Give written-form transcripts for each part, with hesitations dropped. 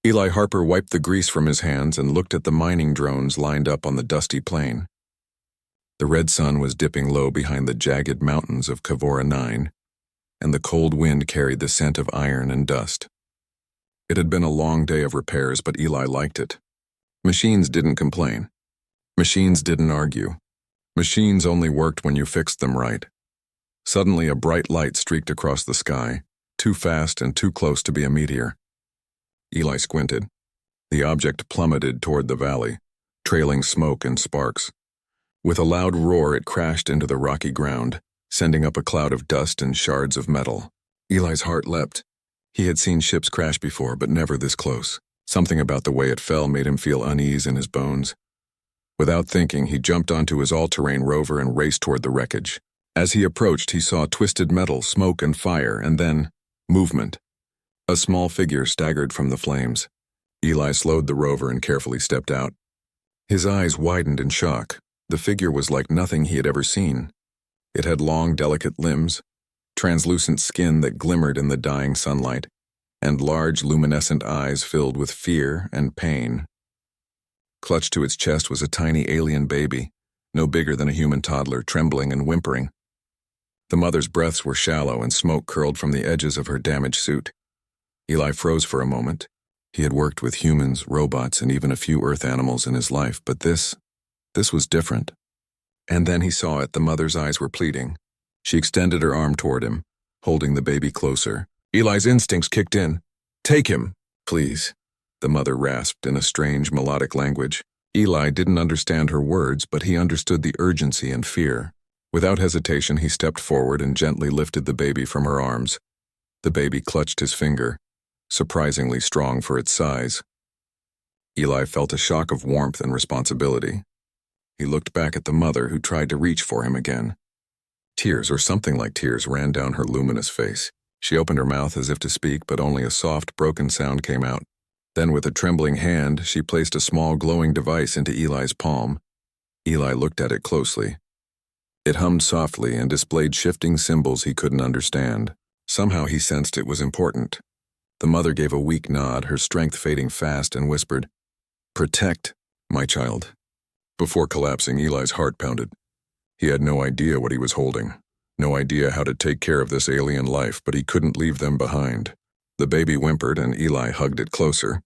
Eli Harper wiped the grease from his hands and looked at the mining drones lined up on the dusty plain. The red sun was dipping low behind the jagged mountains of Cavora 9, and the cold wind carried the scent of iron and dust. It had been a long day of repairs, but Eli liked it. Machines didn't complain. Machines didn't argue. Machines only worked when you fixed them right. Suddenly, a bright light streaked across the sky, too fast and too close to be a meteor. Eli squinted. The object plummeted toward the valley, trailing smoke and sparks. With a loud roar, it crashed into the rocky ground, sending up a cloud of dust and shards of metal. Eli's heart leapt. He had seen ships crash before, but never this close. Something about the way it fell made him feel unease in his bones. Without thinking, he jumped onto his all-terrain rover and raced toward the wreckage. As he approached, he saw twisted metal, smoke, and fire, and then movement. A small figure staggered from the flames. Eli slowed the rover and carefully stepped out. His eyes widened in shock. The figure was like nothing he had ever seen. It had long, delicate limbs, translucent skin that glimmered in the dying sunlight, and large, luminescent eyes filled with fear and pain. Clutched to its chest was a tiny alien baby, no bigger than a human toddler, trembling and whimpering. The mother's breaths were shallow and smoke curled from the edges of her damaged suit. Eli froze for a moment. He had worked with humans, robots, and even a few earth animals in his life, but this was different. And then he saw it. The mother's eyes were pleading. She extended her arm toward him, holding the baby closer. Eli's instincts kicked in. "Take him, please," the mother rasped in a strange, melodic language. Eli didn't understand her words, but he understood the urgency and fear. Without hesitation, he stepped forward and gently lifted the baby from her arms. The baby clutched his finger, surprisingly strong for its size. Eli felt a shock of warmth and responsibility. He looked back at the mother, who tried to reach for him again. Tears, or something like tears, ran down her luminous face. She opened her mouth as if to speak, but only a soft, broken sound came out. Then, with a trembling hand, she placed a small glowing device into Eli's palm. Eli looked at it closely. It hummed softly and displayed shifting symbols he couldn't understand. Somehow he sensed it was important. The mother gave a weak nod, her strength fading fast, and whispered, "Protect, my child." Before collapsing, Eli's heart pounded. He had no idea what he was holding, no idea how to take care of this alien life, but he couldn't leave them behind. The baby whimpered, and Eli hugged it closer.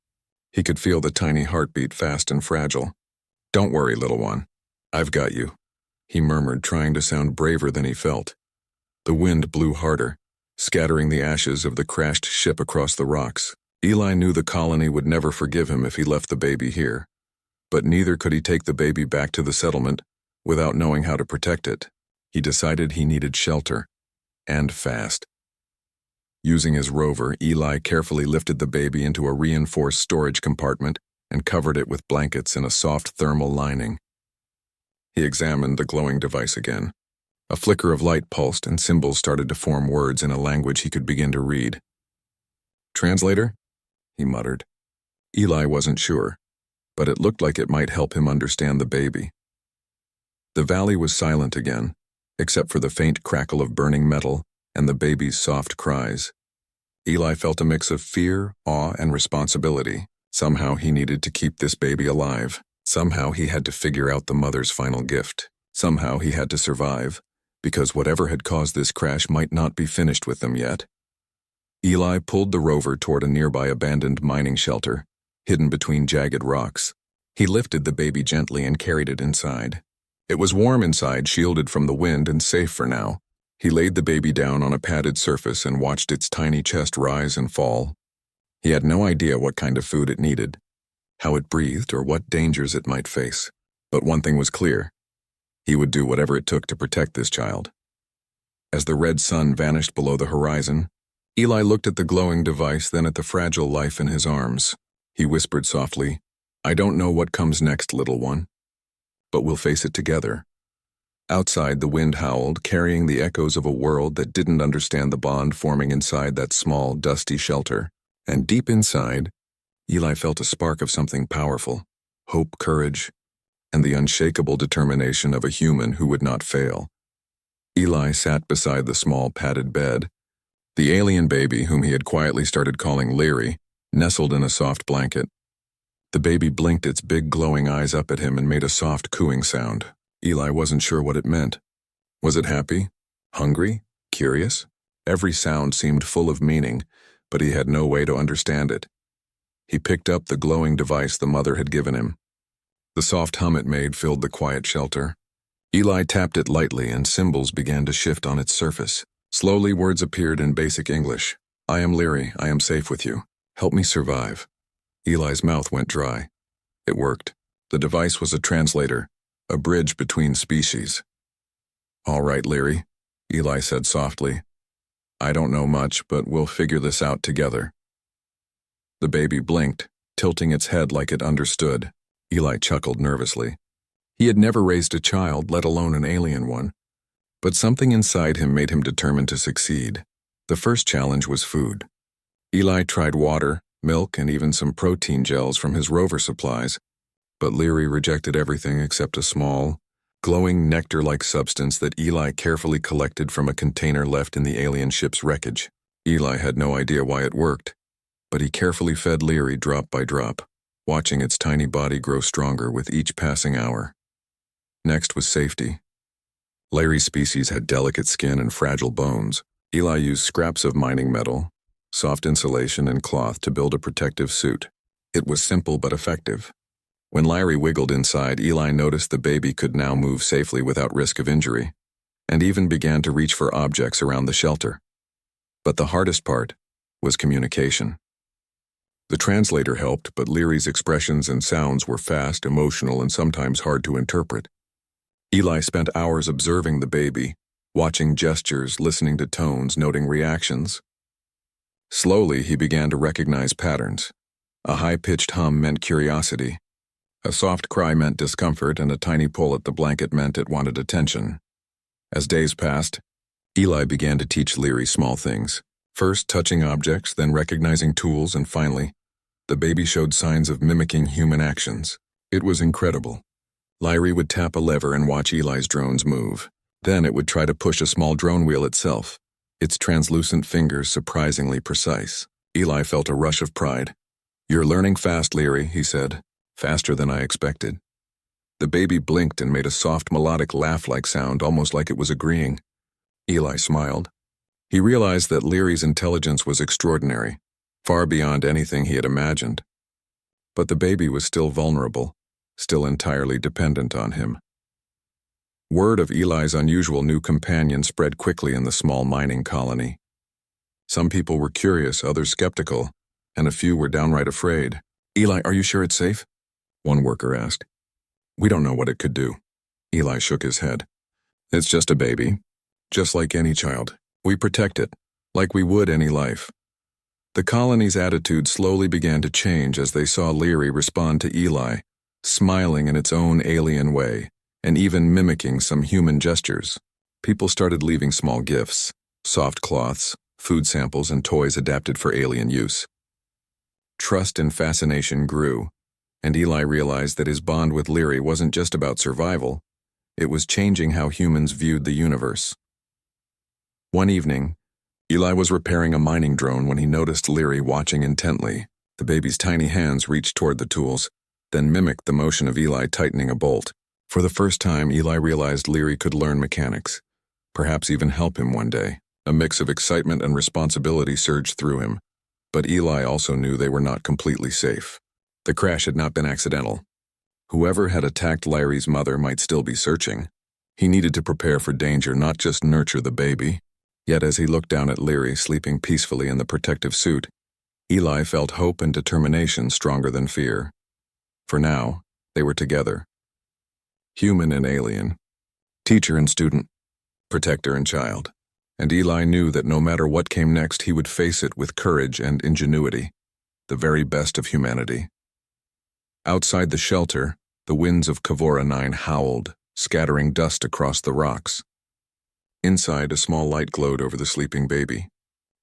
He could feel the tiny heartbeat, fast and fragile. "Don't worry, little one. I've got you," he murmured, trying to sound braver than he felt. The wind blew harder, scattering the ashes of the crashed ship across the rocks. Eli knew the colony would never forgive him if he left the baby here. But neither could he take the baby back to the settlement without knowing how to protect it. He decided he needed shelter, and fast. Using his rover, Eli carefully lifted the baby into a reinforced storage compartment and covered it with blankets and a soft thermal lining. He examined the glowing device again. A flicker of light pulsed, and symbols started to form words in a language he could begin to read. "Translator?" he muttered. Eli wasn't sure, but it looked like it might help him understand the baby. The valley was silent again, except for the faint crackle of burning metal and the baby's soft cries. Eli felt a mix of fear, awe, and responsibility. Somehow he needed to keep this baby alive. Somehow he had to figure out the mother's final gift. Somehow he had to survive, because whatever had caused this crash might not be finished with them yet. Eli pulled the rover toward a nearby abandoned mining shelter, hidden between jagged rocks. He lifted the baby gently and carried it inside. It was warm inside, shielded from the wind and safe for now. He laid the baby down on a padded surface and watched its tiny chest rise and fall. He had no idea what kind of food it needed, how it breathed, or what dangers it might face. But one thing was clear. He would do whatever it took to protect this child. As the red sun vanished below the horizon, Eli looked at the glowing device, then at the fragile life in his arms. He whispered softly, "I don't know what comes next, little one, but we'll face it together." Outside, the wind howled, carrying the echoes of a world that didn't understand the bond forming inside that small, dusty shelter. And deep inside, Eli felt a spark of something powerful, hope, courage, and the unshakable determination of a human who would not fail. Eli sat beside the small padded bed. The alien baby, whom he had quietly started calling Leary, nestled in a soft blanket. The baby blinked its big glowing eyes up at him and made a soft cooing sound. Eli wasn't sure what it meant. Was it happy? Hungry? Curious? Every sound seemed full of meaning, but he had no way to understand it. He picked up the glowing device the mother had given him. The soft hum it made filled the quiet shelter. Eli tapped it lightly and symbols began to shift on its surface. Slowly words appeared in basic English. I am Leary, I am safe with you. Help me survive. Eli's mouth went dry. It worked. The device was a translator, a bridge between species. All right, Leary, Eli said softly. I don't know much, but we'll figure this out together. The baby blinked, tilting its head like it understood. Eli chuckled nervously. He had never raised a child, let alone an alien one. But something inside him made him determined to succeed. The first challenge was food. Eli tried water, milk, and even some protein gels from his rover supplies, but Leary rejected everything except a small, glowing nectar-like substance that Eli carefully collected from a container left in the alien ship's wreckage. Eli had no idea why it worked, but he carefully fed Leary drop by drop, watching its tiny body grow stronger with each passing hour. Next was safety. Leary's species had delicate skin and fragile bones. Eli used scraps of mining metal, soft insulation, and cloth to build a protective suit. It was simple but effective. When Leary wiggled inside, Eli noticed the baby could now move safely without risk of injury, and even began to reach for objects around the shelter. But the hardest part was communication. The translator helped, but Leary's expressions and sounds were fast, emotional, and sometimes hard to interpret. Eli spent hours observing the baby, watching gestures, listening to tones, noting reactions. Slowly, he began to recognize patterns. A high-pitched hum meant curiosity. A soft cry meant discomfort, and a tiny pull at the blanket meant it wanted attention. As days passed, Eli began to teach Leary small things. First touching objects, then recognizing tools, and finally, the baby showed signs of mimicking human actions. It was incredible. Leary would tap a lever and watch Eli's drones move. Then it would try to push a small drone wheel itself, its translucent fingers surprisingly precise. Eli felt a rush of pride. You're learning fast, Leary, he said. Faster than I expected. The baby blinked and made a soft melodic laugh-like sound, almost like it was agreeing. Eli smiled. He realized that Leary's intelligence was extraordinary, far beyond anything he had imagined. But the baby was still vulnerable, still entirely dependent on him. Word of Eli's unusual new companion spread quickly in the small mining colony. Some people were curious, others skeptical, and a few were downright afraid. Eli, are you sure it's safe? One worker asked. We don't know what it could do. Eli shook his head. It's just a baby, just like any child. We protect it, like we would any life. The colony's attitude slowly began to change as they saw Leary respond to Eli, smiling in its own alien way, and even mimicking some human gestures. People started leaving small gifts, soft cloths, food samples, and toys adapted for alien use. Trust and fascination grew, and Eli realized that his bond with Leary wasn't just about survival, it was changing how humans viewed the universe. One evening, Eli was repairing a mining drone when he noticed Leary watching intently. The baby's tiny hands reached toward the tools, then mimicked the motion of Eli tightening a bolt. For the first time, Eli realized Leary could learn mechanics, perhaps even help him one day. A mix of excitement and responsibility surged through him, but Eli also knew they were not completely safe. The crash had not been accidental. Whoever had attacked Leary's mother might still be searching. He needed to prepare for danger, not just nurture the baby. Yet as he looked down at Leary sleeping peacefully in the protective suit, Eli felt hope and determination stronger than fear. For now, they were together. Human and alien, teacher and student, protector and child. And Eli knew that no matter what came next, he would face it with courage and ingenuity, the very best of humanity. Outside the shelter, the winds of Kavora 9 howled, scattering dust across the rocks. Inside, a small light glowed over the sleeping baby,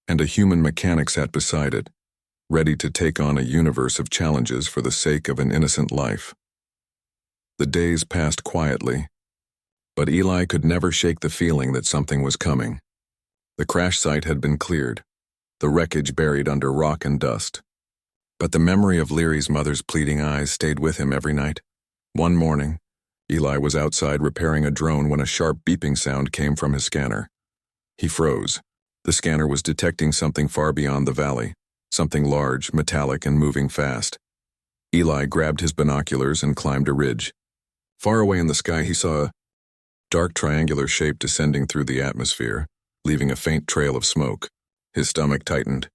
and a human mechanic sat beside it, ready to take on a universe of challenges for the sake of an innocent life. The days passed quietly, but Eli could never shake the feeling that something was coming. The crash site had been cleared, the wreckage buried under rock and dust. But the memory of Leary's mother's pleading eyes stayed with him every night. One morning, Eli was outside repairing a drone when a sharp beeping sound came from his scanner. He froze. The scanner was detecting something far beyond the valley, something large, metallic, and moving fast. Eli grabbed his binoculars and climbed a ridge. Far away in the sky, he saw a dark triangular shape descending through the atmosphere, leaving a faint trail of smoke. His stomach tightened.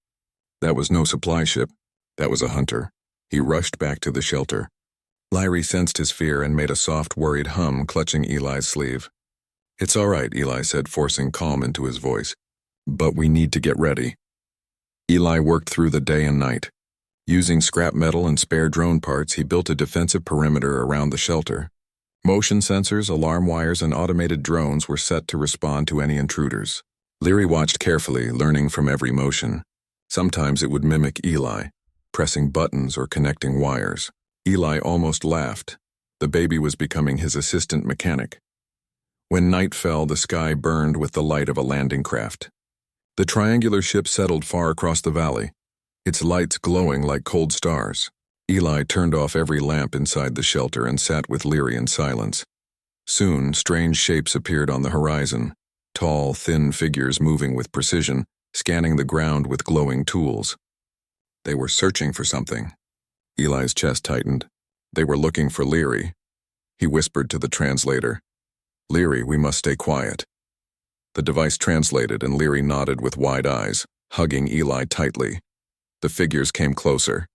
That was no supply ship. That was a hunter. He rushed back to the shelter. Leary sensed his fear and made a soft, worried hum, clutching Eli's sleeve. "It's all right," Eli said, forcing calm into his voice. "But we need to get ready." Eli worked through the day and night. Using scrap metal and spare drone parts, he built a defensive perimeter around the shelter. Motion sensors, alarm wires, and automated drones were set to respond to any intruders. Leary watched carefully, learning from every motion. Sometimes it would mimic Eli, pressing buttons or connecting wires. Eli almost laughed. The baby was becoming his assistant mechanic. When night fell, the sky burned with the light of a landing craft. The triangular ship settled far across the valley, its lights glowing like cold stars. Eli turned off every lamp inside the shelter and sat with Leary in silence. Soon, strange shapes appeared on the horizon, tall, thin figures moving with precision, scanning the ground with glowing tools. They were searching for something. Eli's chest tightened. They were looking for Leary. He whispered to the translator, "Leary, we must stay quiet." The device translated, and Leary nodded with wide eyes, hugging Eli tightly. The figures came closer.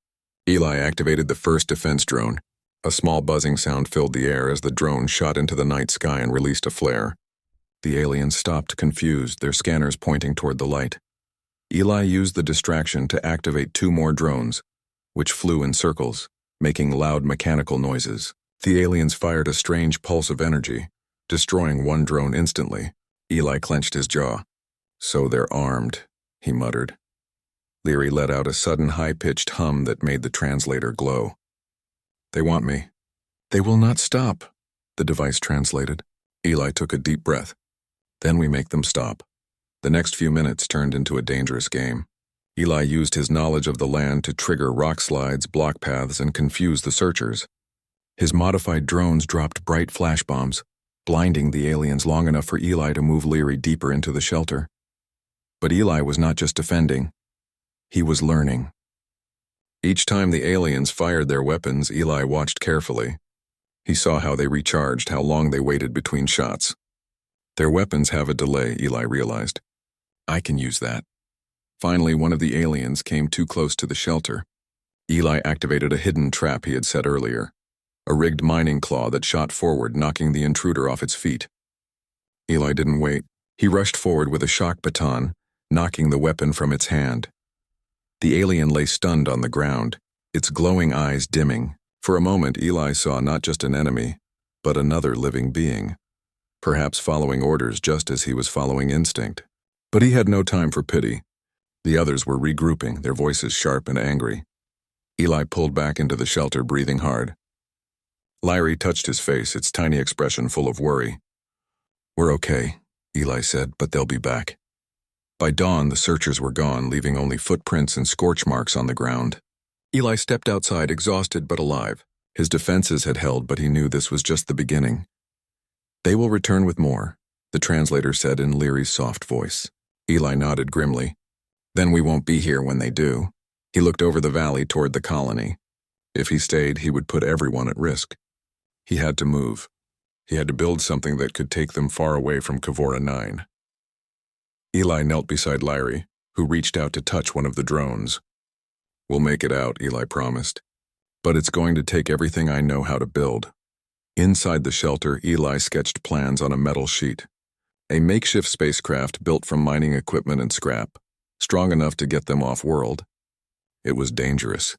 Eli activated the first defense drone. A small buzzing sound filled the air as the drone shot into the night sky and released a flare. The aliens stopped, confused, their scanners pointing toward the light. Eli used the distraction to activate 2 more drones, which flew in circles, making loud mechanical noises. The aliens fired a strange pulse of energy, destroying one drone instantly. Eli clenched his jaw. "So they're armed," he muttered. Leary let out a sudden high-pitched hum that made the translator glow. "They want me." "They will not stop," the device translated. Eli took a deep breath. "Then we make them stop." The next few minutes turned into a dangerous game. Eli used his knowledge of the land to trigger rock slides, block paths, and confuse the searchers. His modified drones dropped bright flash bombs, blinding the aliens long enough for Eli to move Leary deeper into the shelter. But Eli was not just defending. He was learning. Each time the aliens fired their weapons, Eli watched carefully. He saw how they recharged, how long they waited between shots. Their weapons have a delay, Eli realized. I can use that. Finally, one of the aliens came too close to the shelter. Eli activated a hidden trap he had set earlier, a rigged mining claw that shot forward, knocking the intruder off its feet. Eli didn't wait. He rushed forward with a shock baton, knocking the weapon from its hand. The alien lay stunned on the ground, its glowing eyes dimming. For a moment, Eli saw not just an enemy, but another living being, perhaps following orders just as he was following instinct. But he had no time for pity. The others were regrouping, their voices sharp and angry. Eli pulled back into the shelter, breathing hard. Leary touched his face, its tiny expression full of worry. "We're okay," Eli said, "but they'll be back." By dawn, the searchers were gone, leaving only footprints and scorch marks on the ground. Eli stepped outside, exhausted but alive. His defenses had held, but he knew this was just the beginning. "They will return with more," the translator said in Leary's soft voice. Eli nodded grimly. "Then we won't be here when they do." He looked over the valley toward the colony. If he stayed, he would put everyone at risk. He had to move. He had to build something that could take them far away from Kavora 9. Eli knelt beside Leary, who reached out to touch one of the drones. "We'll make it out," Eli promised. "But it's going to take everything I know how to build." Inside the shelter, Eli sketched plans on a metal sheet. A makeshift spacecraft built from mining equipment and scrap, strong enough to get them off-world. It was dangerous.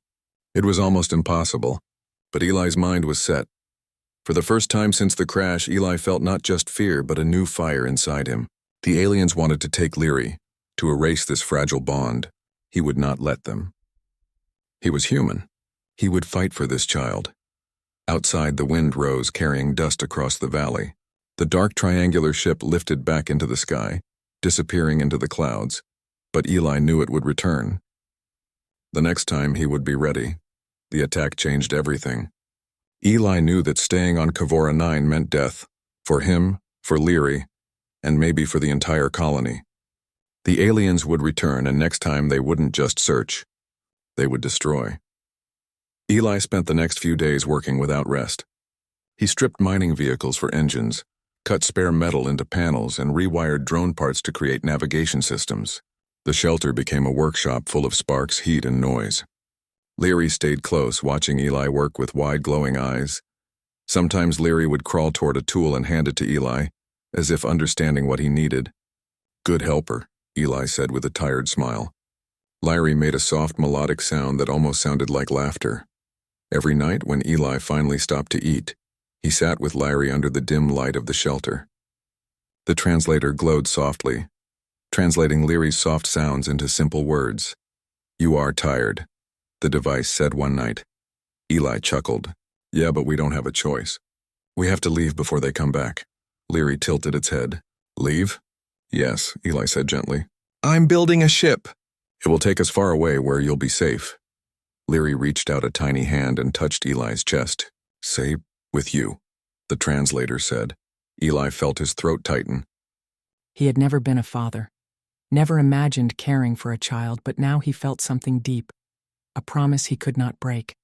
It was almost impossible, but Eli's mind was set. For the first time since the crash, Eli felt not just fear, but a new fire inside him. The aliens wanted to take Leary, to erase this fragile bond. He would not let them. He was human. He would fight for this child. Outside, the wind rose, carrying dust across the valley. The dark triangular ship lifted back into the sky, disappearing into the clouds. But Eli knew it would return. The next time he would be ready. The attack changed everything. Eli knew that staying on Kavora 9 meant death. For him, for Leary, and maybe for the entire colony. The aliens would return, and next time they wouldn't just search. They would destroy. Eli spent the next few days working without rest. He stripped mining vehicles for engines, cut spare metal into panels, and rewired drone parts to create navigation systems. The shelter became a workshop full of sparks, heat, and noise. Leary stayed close, watching Eli work with wide, glowing eyes. Sometimes Leary would crawl toward a tool and hand it to Eli, as if understanding what he needed. "Good helper," Eli said with a tired smile. Leary made a soft, melodic sound that almost sounded like laughter. Every night, when Eli finally stopped to eat, he sat with Leary under the dim light of the shelter. The translator glowed softly, translating Leary's soft sounds into simple words. "You are tired," the device said one night. Eli chuckled. "Yeah, but we don't have a choice. We have to leave before they come back." Leary tilted its head. "Leave?" "Yes," Eli said gently. "I'm building a ship." "It will take us far away where you'll be safe." Leary reached out a tiny hand and touched Eli's chest. "Say, with you," the translator said. Eli felt his throat tighten. He had never been a father, never imagined caring for a child, but now he felt something deep, a promise he could not break.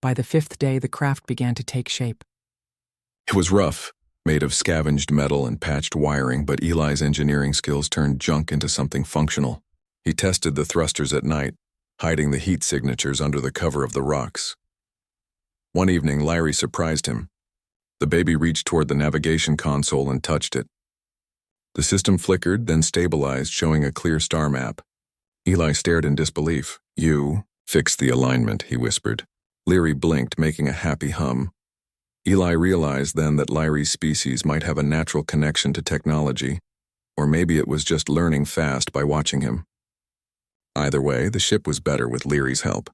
By the 5th day, the craft began to take shape. It was rough, made of scavenged metal and patched wiring, but Eli's engineering skills turned junk into something functional. He tested the thrusters at night, hiding the heat signatures under the cover of the rocks. One evening, Leary surprised him. The baby reached toward the navigation console and touched it. The system flickered, then stabilized, showing a clear star map. Eli stared in disbelief. "You fixed the alignment," he whispered. Leary blinked, making a happy hum. Eli realized then that Leary's species might have a natural connection to technology, or maybe it was just learning fast by watching him. Either way, the ship was better with Leary's help.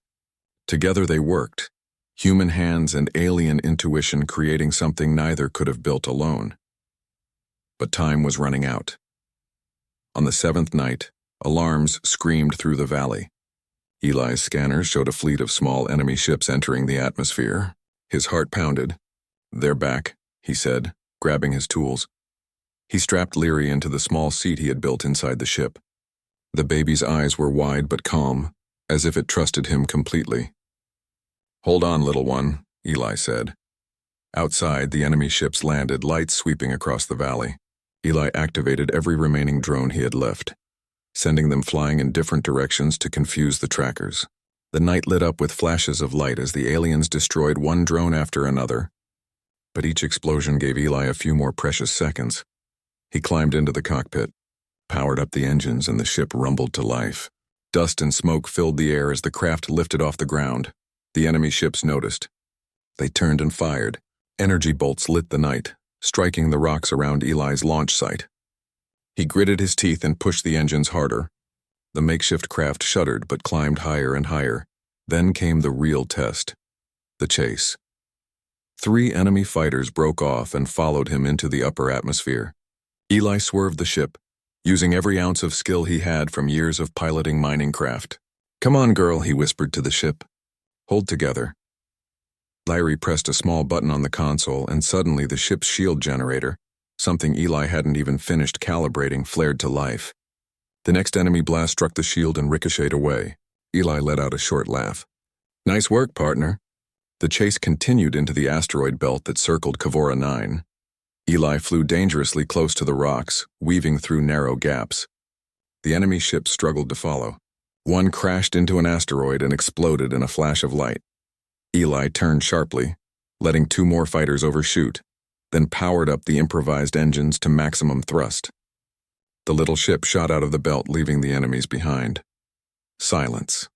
Together they worked, human hands and alien intuition creating something neither could have built alone. But time was running out. On the 7th night, alarms screamed through the valley. Eli's scanners showed a fleet of small enemy ships entering the atmosphere. His heart pounded. "They're back," he said, grabbing his tools. He strapped Leary into the small seat he had built inside the ship. The baby's eyes were wide but calm, as if it trusted him completely. "Hold on, little one," Eli said. Outside, the enemy ships landed, lights sweeping across the valley. Eli activated every remaining drone he had left, sending them flying in different directions to confuse the trackers. The night lit up with flashes of light as the aliens destroyed one drone after another. But each explosion gave Eli a few more precious seconds. He climbed into the cockpit, powered up the engines, and the ship rumbled to life. Dust and smoke filled the air as the craft lifted off the ground. The enemy ships noticed. They turned and fired. Energy bolts lit the night, striking the rocks around Eli's launch site. He gritted his teeth and pushed the engines harder. The makeshift craft shuddered but climbed higher and higher. Then came the real test, the chase. 3 enemy fighters broke off and followed him into the upper atmosphere. Eli swerved the ship, using every ounce of skill he had from years of piloting mining craft. "Come on, girl," he whispered to the ship. "Hold together." Leary pressed a small button on the console, and suddenly the ship's shield generator, something Eli hadn't even finished calibrating, flared to life. The next enemy blast struck the shield and ricocheted away. Eli let out a short laugh. "Nice work, partner." The chase continued into the asteroid belt that circled Kavora 9. Eli flew dangerously close to the rocks, weaving through narrow gaps. The enemy ships struggled to follow. One crashed into an asteroid and exploded in a flash of light. Eli turned sharply, letting 2 more fighters overshoot, then powered up the improvised engines to maximum thrust. The little ship shot out of the belt, leaving the enemies behind. Silence.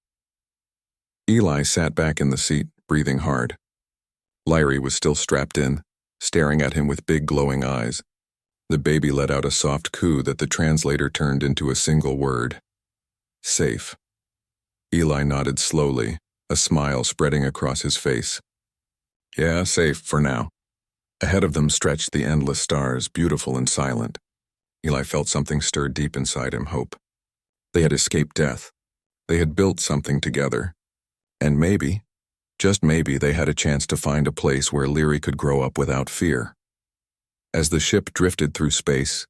Eli sat back in the seat, breathing hard. Leary was still strapped in, staring at him with big glowing eyes. The baby let out a soft coo that the translator turned into a single word. "Safe." Eli nodded slowly, a smile spreading across his face. "Yeah, safe for now." Ahead of them stretched the endless stars, beautiful and silent. Eli felt something stir deep inside him, hope. They had escaped death. They had built something together. And maybe, just maybe, they had a chance to find a place where Leary could grow up without fear. As the ship drifted through space,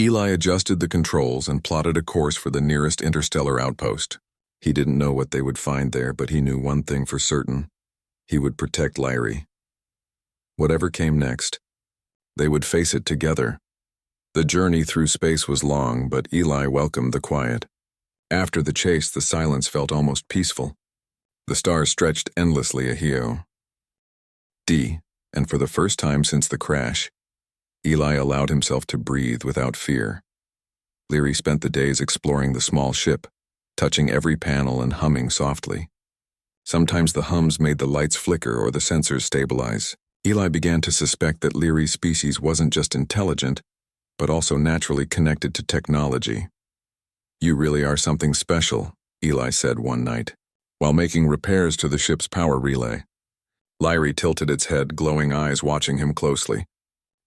Eli adjusted the controls and plotted a course for the nearest interstellar outpost. He didn't know what they would find there, but he knew one thing for certain. He would protect Leary. Whatever came next, they would face it together. The journey through space was long, but Eli welcomed the quiet. After the chase, the silence felt almost peaceful. The stars stretched endlessly ahead. And for the first time since the crash, Eli allowed himself to breathe without fear. Leary spent the days exploring the small ship, touching every panel and humming softly. Sometimes the hums made the lights flicker or the sensors stabilize. Eli began to suspect that Leary's species wasn't just intelligent, but also naturally connected to technology. "You really are something special," Eli said one night, while making repairs to the ship's power relay. Leary tilted its head, glowing eyes watching him closely.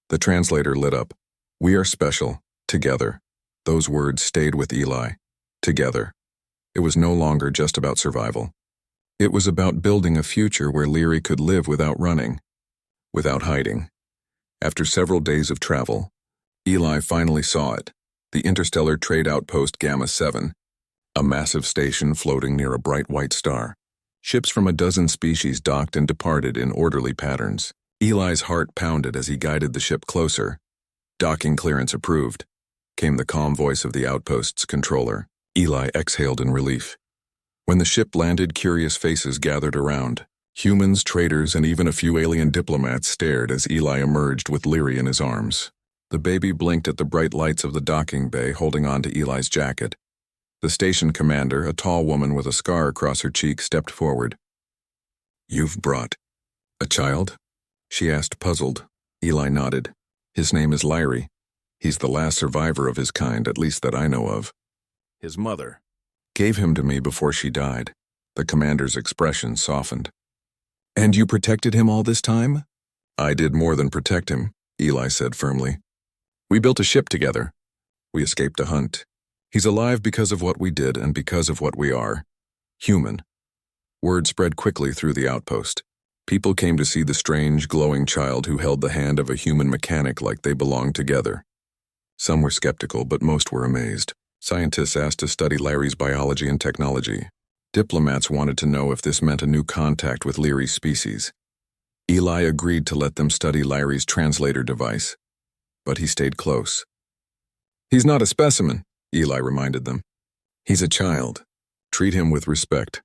The translator lit up. "We are special, together." Those words stayed with Eli. Together. It was no longer just about survival. It was about building a future where Leary could live without running, without hiding. After several days of travel, Eli finally saw it, the interstellar trade outpost Gamma 7, a massive station floating near a bright white star. Ships from a dozen species docked and departed in orderly patterns. Eli's heart pounded as he guided the ship closer. "Docking clearance approved," came the calm voice of the outpost's controller. Eli exhaled in relief. When the ship landed, curious faces gathered around. Humans, traders, and even a few alien diplomats stared as Eli emerged with Leary in his arms. The baby blinked at the bright lights of the docking bay, holding on to Eli's jacket. The station commander, a tall woman with a scar across her cheek, stepped forward. "You've brought a child?" she asked, puzzled. Eli nodded. "His name is Leary. He's the last survivor of his kind, at least that I know of. His mother gave him to me before she died." The commander's expression softened. "And you protected him all this time?" "I did more than protect him," Eli said firmly. "We built a ship together. We escaped a hunt. He's alive because of what we did and because of what we are. Human." Word spread quickly through the outpost. People came to see the strange, glowing child who held the hand of a human mechanic like they belonged together. Some were skeptical, but most were amazed. Scientists asked to study Leary's biology and technology. Diplomats wanted to know if this meant a new contact with Leary's species. Eli agreed to let them study Leary's translator device, but he stayed close. "He's not a specimen," Eli reminded them. "He's a child. Treat him with respect."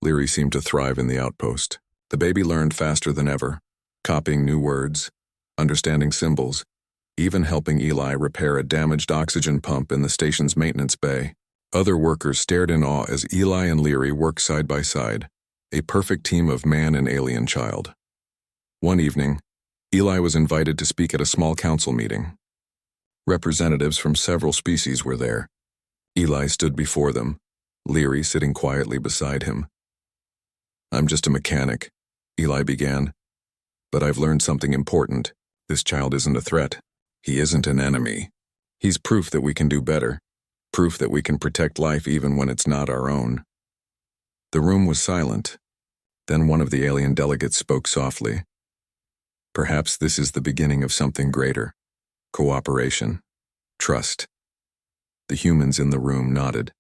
Leary seemed to thrive in the outpost. The baby learned faster than ever, copying new words, understanding symbols, even helping Eli repair a damaged oxygen pump in the station's maintenance bay. Other workers stared in awe as Eli and Leary worked side by side, a perfect team of man and alien child. One evening, Eli was invited to speak at a small council meeting. Representatives from several species were there. Eli stood before them, Leary sitting quietly beside him. "I'm just a mechanic," Eli began, "but I've learned something important. This child isn't a threat. He isn't an enemy. He's proof that we can do better, proof that we can protect life even when it's not our own." The room was silent. Then one of the alien delegates spoke softly. "Perhaps this is the beginning of something greater. Cooperation. Trust." The humans in the room nodded.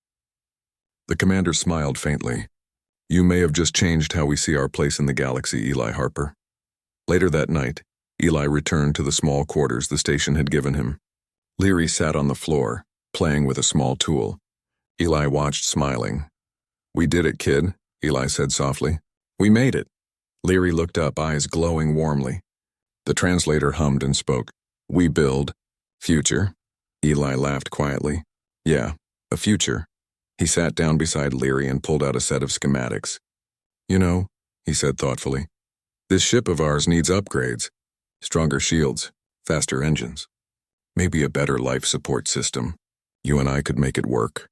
The commander smiled faintly. "You may have just changed how we see our place in the galaxy, Eli Harper." Later that night, Eli returned to the small quarters the station had given him. Leary sat on the floor, playing with a small tool. Eli watched, smiling. "We did it, kid," Eli said softly. "We made it." Leary looked up, eyes glowing warmly. The translator hummed and spoke. "We build future." Eli laughed quietly. "Yeah, a future." He sat down beside Leary and pulled out a set of schematics. "You know," he said thoughtfully, "this ship of ours needs upgrades. Stronger shields, faster engines. Maybe a better life support system. You and I could make it work."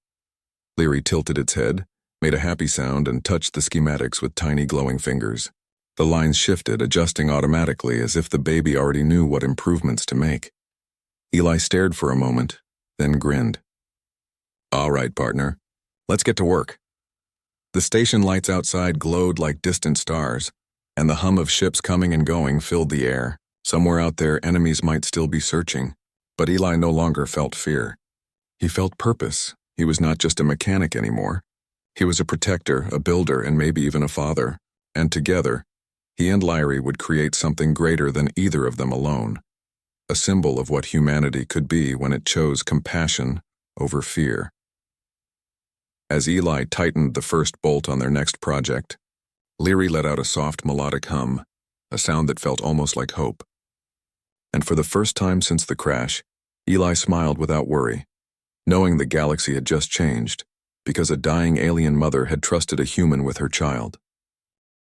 Leary tilted its head, made a happy sound, and touched the schematics with tiny glowing fingers. The lines shifted, adjusting automatically as if the baby already knew what improvements to make. Eli stared for a moment, then grinned. "All right, partner. Let's get to work." The station lights outside glowed like distant stars, and the hum of ships coming and going filled the air. Somewhere out there, enemies might still be searching, but Eli no longer felt fear. He felt purpose. He was not just a mechanic anymore. He was a protector, a builder, and maybe even a father. And together, he and Lyrie would create something greater than either of them alone. A symbol of what humanity could be when it chose compassion over fear. As Eli tightened the first bolt on their next project, Lyrie let out a soft melodic hum, a sound that felt almost like hope. And for the first time since the crash, Eli smiled without worry, knowing the galaxy had just changed, because a dying alien mother had trusted a human with her child.